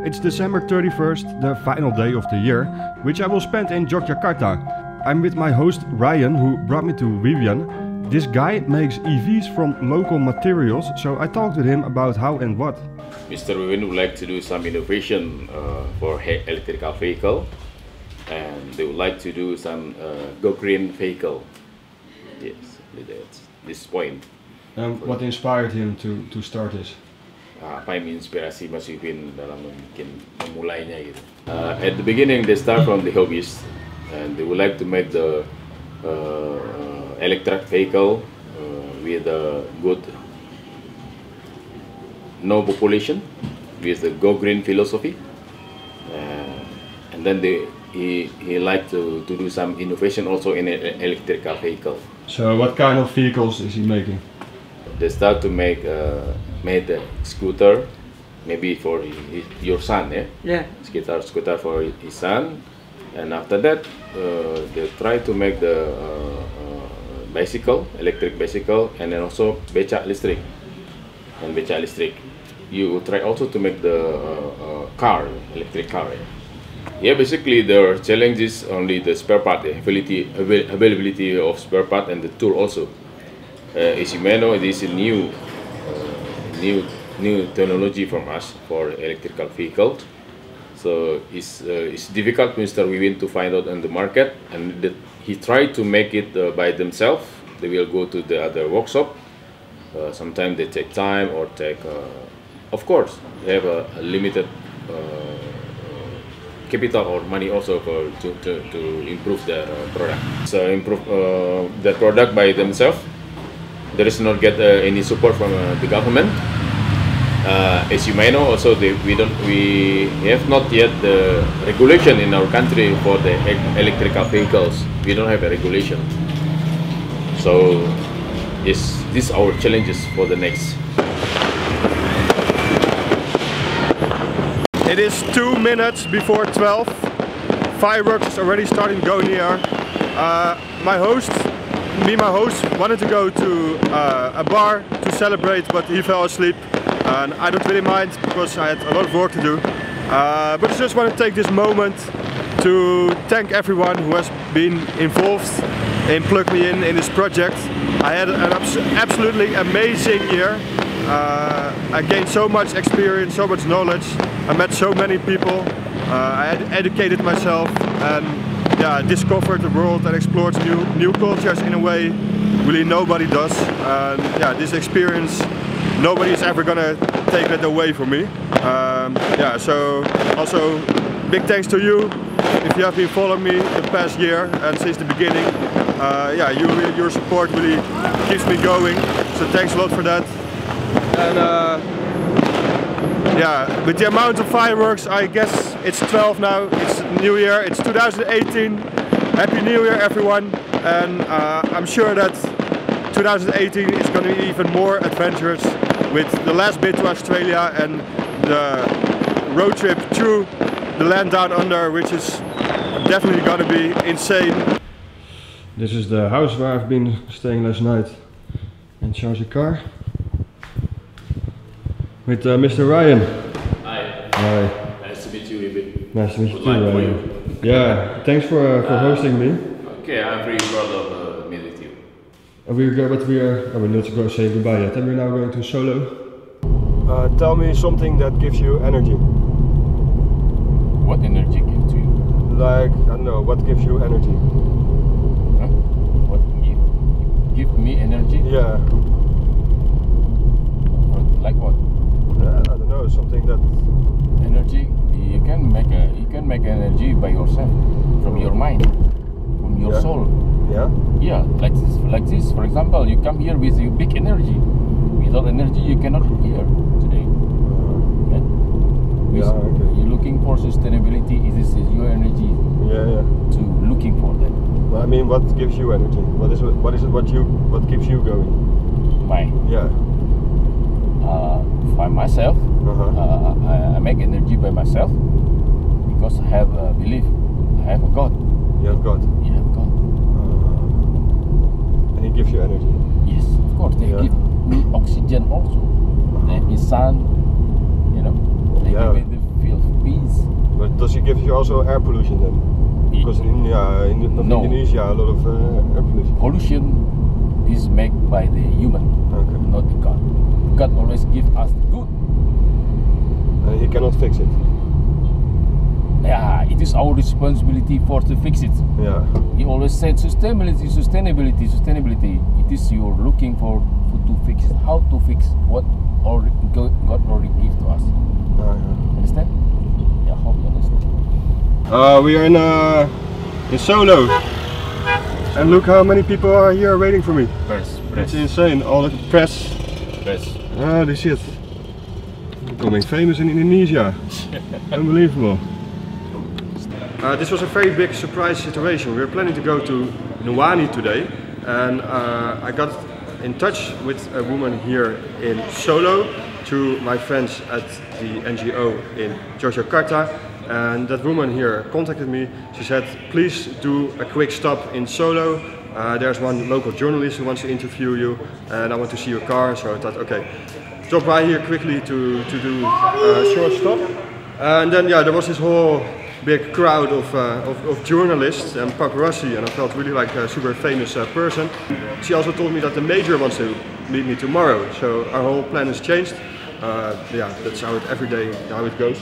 It's December 31st, the final day of the year, which I will spend in Yogyakarta. I'm with my host Ryan, who brought me to Vivian. This guy makes EVs from local materials, so I talked with him about how and what. Mr. Vivian would like to do some innovation for electrical vehicle, and they would like to do some go green vehicle. Yes, that's this point. What inspired him to start this? Apa yang menginspirasi Mas Vivin dalam memulainya gitu. At the beginning they start from the hobbies, and they would like to make the electric vehicle with a good no population, with the go green philosophy, and then he liked to do some innovation also in electrical vehicle. So what kind of vehicles is he making? They start to make made a scooter, maybe for your son, Yeah. Scooter for his son, and after that they try to make the bicycle, electric bicycle, and then also becak listrik. And becak listrik, you try also to make the car, electric car. Yeah, basically their challenge is only the spare part, the availability of spare part, and the tool also. As you may know, it is a new technology from us for electrical vehicles. So it's difficult for Mr. Vivian to find out on the market, and he tried to make it by themselves. They will go to the other workshop. Sometimes they take time or take, of course, they have a limited capital or money also to improve their product. So improve the product by themselves. There is not get any support from the government. As you may know, also we have not yet the regulation in our country for the electrical vehicles. We don't have a regulation. So these are our challenges for the next. It is 2 minutes before 12. Fireworks is already starting to go in the air. My host wanted to go to a bar to celebrate, but he fell asleep. And I don't really mind because I had a lot of work to do. But I just want to take this moment to thank everyone who has been involved in plug me in this project. I had an absolutely amazing year. I gained so much experience, so much knowledge. I met so many people. I had educated myself and discovered the world and explored new cultures in a way really nobody does. And this experience, nobody is ever gonna take that away from me. So also big thanks to you if you have been following me the past year and since the beginning. Your support really keeps me going, so thanks a lot for that. And with the amount of fireworks, I guess it's 12 now, it's New Year, it's 2018. Happy New Year everyone, and I'm sure that 2018 is going to be even more adventurous with the last bit to Australia and the road trip through the land down under, which is definitely going to be insane. This is the house where I've been staying last night and charge a car with Mr. Ryan. Hi. Hi. Nice to meet you, Vivian. Nice to meet you too, Ryan. Yeah, thanks for hosting me. Okay, I'm very proud of meeting you. We're not going to say goodbye yet, and we're now going to Solo. Tell me something that gives you energy. What energy gives you? Like, I don't know, what gives you energy? Huh? What give me energy? Yeah. Like what? I don't know, something that... Energy, you can make energy by yourself, from your mind, from your soul. Yeah? Yeah, like this. For example, you come here with your big energy. Without energy, you cannot be here today. Okay? Okay. You're looking for sustainability. This is your energy. Yeah. To looking for that. Well, I mean, what gives you energy? What keeps you going? Mine. Yeah. By myself, I make energy by myself because I have a belief. I have a God. You have God. You have God. And He gives you energy. Yes, of course. They give me oxygen also. They give me sun. You know. They give me the feel. does it give you also air pollution then? Because in Indonesia a lot of air pollution. Pollution is made by the human, not the God. God always gives us the good. He cannot fix it. Yeah, it is our responsibility to fix it. Yeah. He always said sustainability. It is you're looking for to fix it. How to fix what God already gives to us. Yeah. Understand? Yeah, hope you understand. We are in Solo, and look how many people are here waiting for me. Press. It's insane. All the press. Holy shit. Becoming famous in Indonesia. Unbelievable. This was a very big surprise situation. We were planning to go to Nuwani today, and I got in touch with a woman here in Solo through my friends at the NGO in Yogyakarta, and that woman here contacted me. She said, please do a quick stop in Solo. There's one local journalist who wants to interview you, and I want to see your car. So I thought, okay, drop by here quickly to do a short stop. And then yeah, there was this whole big crowd of journalists and paparazzi, and I felt really like a super famous person. She also told me that the major wants to meet me tomorrow, so our whole plan has changed. Yeah, that's how it goes.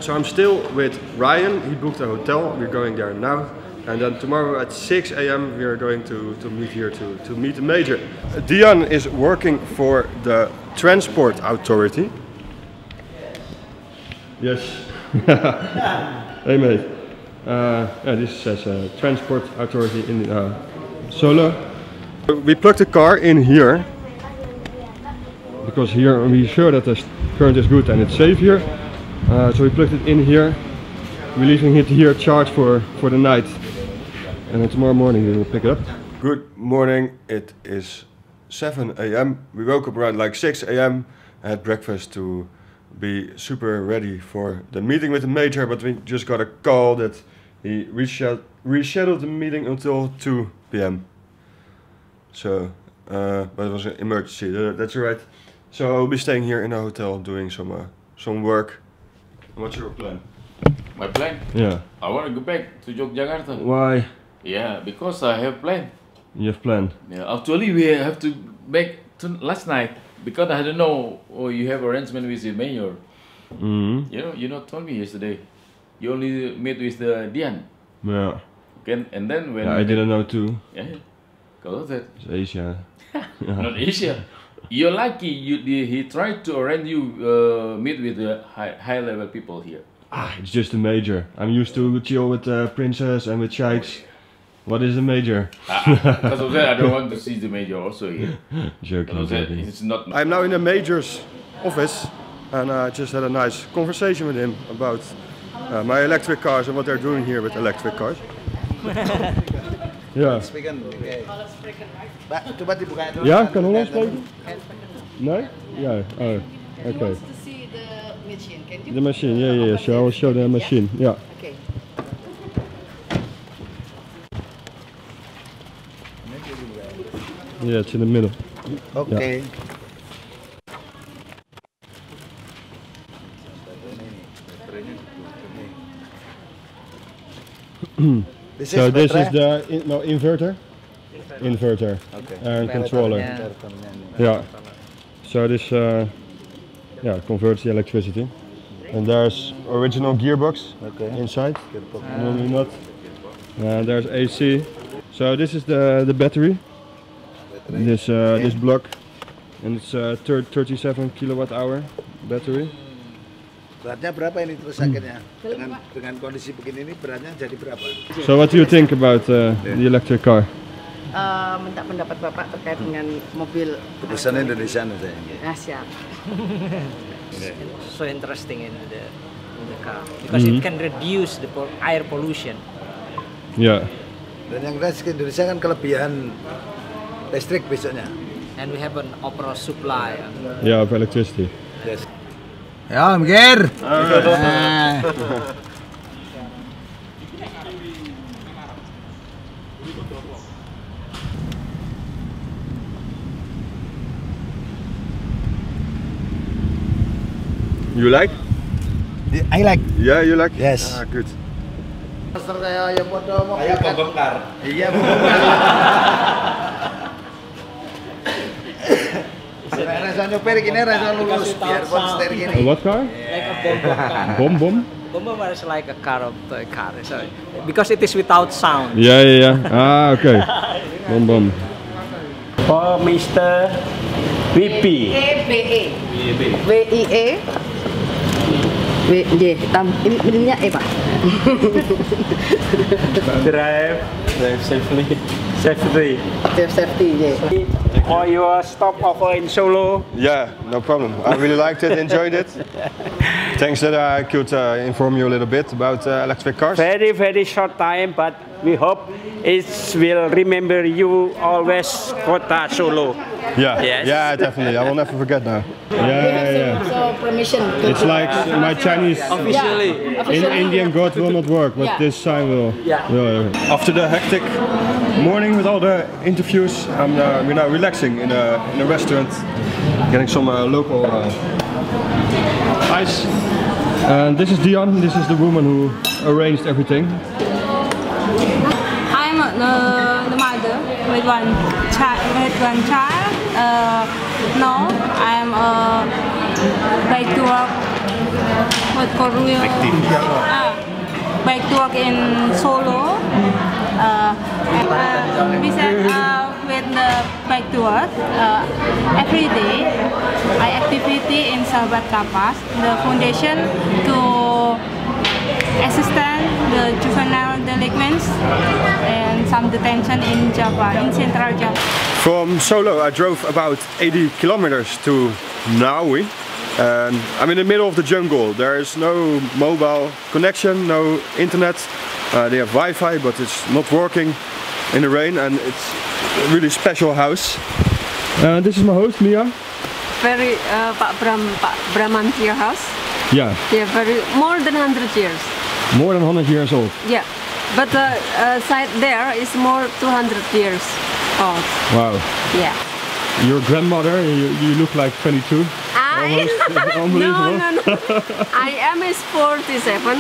So I'm still with Ryan. He booked a hotel. We're going there now. And then tomorrow at 6 AM we are going to meet here to meet the major. Dian is working for the Transport Authority. Yes. Hey mate. Yeah, this says Transport Authority in Solo. We plugged the car in here because here we're sure that the current is good and it's safe here. So we plugged it in here. We're leaving it here charged for the night. And then tomorrow morning we will pick it up. Good morning, it is 7 AM. We woke up around like 6 AM. I had breakfast to be super ready for the meeting with the major, but we just got a call that he rescheduled the meeting until 2 PM. So, but it was an emergency, that's right. So I'll be staying here in a hotel doing some work. What's your plan? My plan? Yeah. I want to go back to Yogyakarta. Why? Yeah, because I have plan. You have plan? Yeah, actually we have to back to last night because I don't know. Oh, you have arrangement with the mayor. Mm-hmm. You know, told me yesterday. You only met with the Dian. Yeah. Okay, and then when I didn't know too. Yeah. Go that. It's Asia. Not Asia. You're lucky. He tried to arrange you meet with the high level people here. It's just a major. I'm used to chill with princess and with sheiks. What is a major? Because of that, I don't want to see the major also here. Joking. It's not. I'm now in the major's office, and I just had a nice conversation with him about my electric cars and what they're doing here with electric cars. Ja. Coba dibuka dulu. Ja, kan Hollands spreken? Nee? Ja. Oh, okay. To see the machine, can you? The machine, yeah. So I'll show the machine. Yeah. Okay. Yeah, it's in the middle. Okay. This So this battery? is the inverter. Inverter. Okay. And controller. Yeah. So this converts the electricity. And there's original gearbox inside. Normally not. There's AC. So this is the battery. This block, and it's 37 kilowatt-hour battery. Beratnya berapa ini terus akhirnya? Dengan kondisi begini ini beratnya jadi berapa? So what do you think about the electric car? Minta pendapat Bapak terkait dengan mobil. Keputusan Indonesia nih saya. Siap. So interesting in the car because it can reduce the air pollution. Yeah. Dan yang jelas Indonesia kan kelebihan listrik besoknya. And we have an opera supply. Yeah, of electricity. Yes. Ya, mikir. You like? I like. Yeah, you like? Yes. Ah, good. Kayak yang foto mau Kayak pembongkar. Iya, pembongkar. Rasa nyopir gini rasa lulus biar konster gini. What car? Like a bomb car. Bomb? Bomb is like a car of the car. So, because it is without sound. Yeah. Ah, okay. Bomb. For Mr. VP. E-B-E. W-I-E. W-J. Ini bentuknya E, Pak. Drive safely. Safety, yeah. For your stop over in Solo. Yeah, no problem. I really liked it, enjoyed it. Thanks that I could inform you a little bit about electric cars. Very short time, but we hope it will remember you always Kota Solo. Yeah, Yes. yeah, definitely. I will never forget now. Yeah. So permission. It's like my Chinese Officially. in Indian God will not work, but Yeah. this time will. Yeah. After the hectic morning with all the interviews, we're now relaxing in a restaurant, getting some local ice. And this is Dion. This is the woman who arranged everything. I'm the mother with one child. No, I'm back to work. What career? Back to work in Solo. Besides with the back to work, every day I activity in Sahabat Kapas, the foundation to assistant the juvenile delinquents and some detention in Java, in central Java. From Solo I drove about 80 kilometers to Naui. And I'm in the middle of the jungle. There is no mobile connection, no internet. They have Wi-Fi, but it's not working in the rain, and it's a really special house. This is my host, Mia. Very Pak Bramantio house. Yeah, Yeah, very more than 100 years. more than 100 years old. Yeah, but side there is more 200 years old. Wow. Yeah. Your grandmother, you look like 22. Unbelievable. No. I am is 47.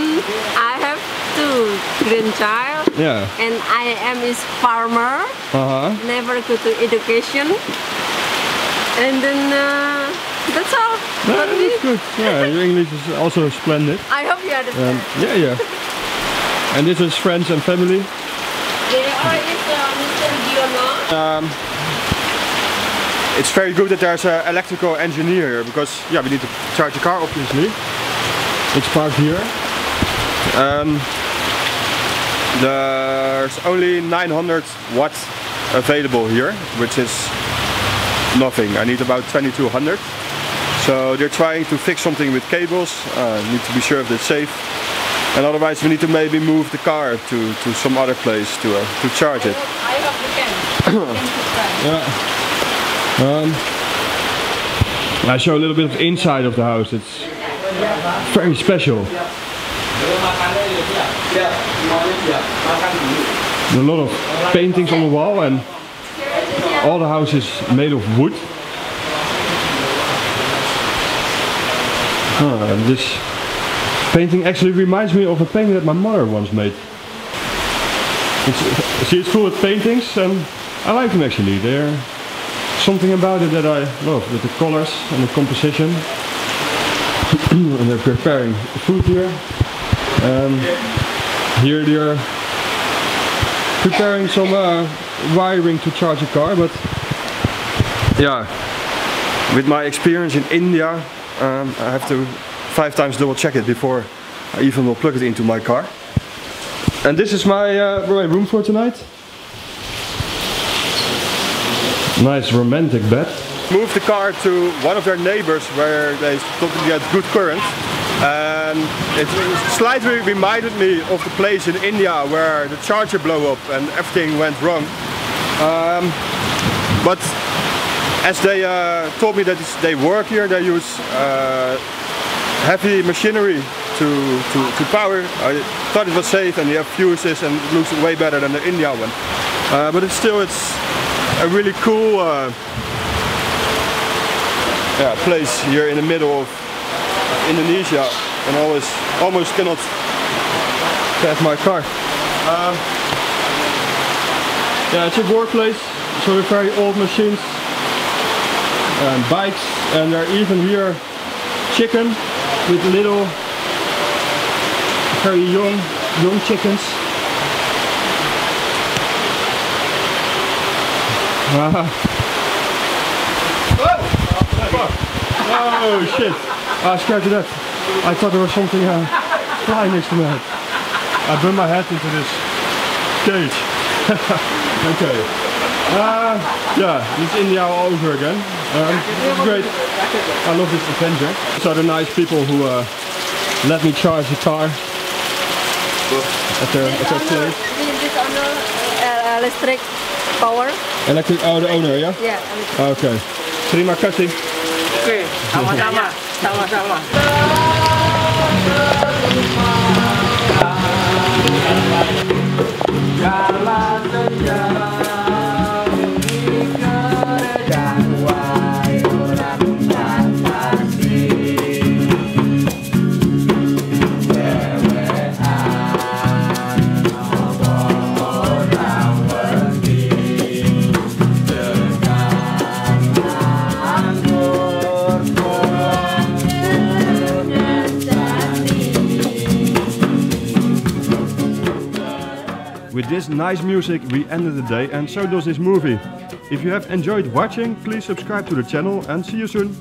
I have 2 grandchild. Yeah. And I am is farmer. Never go to education. And then that's all. Yeah, that's good. Yeah, your English is also splendid. I hope you understand. Yeah. And this is friends and family. There are is Mr. Diono. It's very good that there's an electrical engineer here, because yeah, we need to charge the car obviously. It's parked here. There's only 900 watts available here, which is nothing. I need about 2200. So they're trying to fix something with cables. Need to be sure if it's safe. And otherwise we need to maybe move the car to some other place to charge it. I hope you can. Yeah. I show a little bit of inside of the house. It's very special. A lot of paintings on the wall, and all the house is made of wood. This painting actually reminds me of a painting that my mother once made. It's full of paintings, and I like them actually. They're something about it that I love, with the colors and the composition. And they're preparing food here. Here they're preparing some wiring to charge a car, but yeah, with my experience in India, I have to 5 times double check it before I even will plug it into my car. And this is my room for tonight. Nice romantic bed. Moved the car to one of their neighbors where they thought they had good current. And it slightly reminded me of the place in India where the charger blew up and everything went wrong. But as they told me that they work here, they use heavy machinery to power. I thought it was safe, and they have fuses and it looks way better than the India one. But it's a really cool place here in the middle of Indonesia. and almost cannot get my car. Yeah, it's a workplace, so they're very old machines and bikes, and there are even here chicken with little, very young chickens. Oh shit! I was scared to death. I thought there was something flying next to my head. I burned my head into this cage. Okay. Yeah, this is India all over again. It's great. I love this adventure. So the nice people who let me charge the car at their place. This owner electric power. Electric, oh, the owner, yeah? Yeah. Okay. Terima kasih. Oke, sama-sama. Sama-sama. With this nice music we ended the day, and so does this movie. If you have enjoyed watching, please subscribe to the channel and see you soon.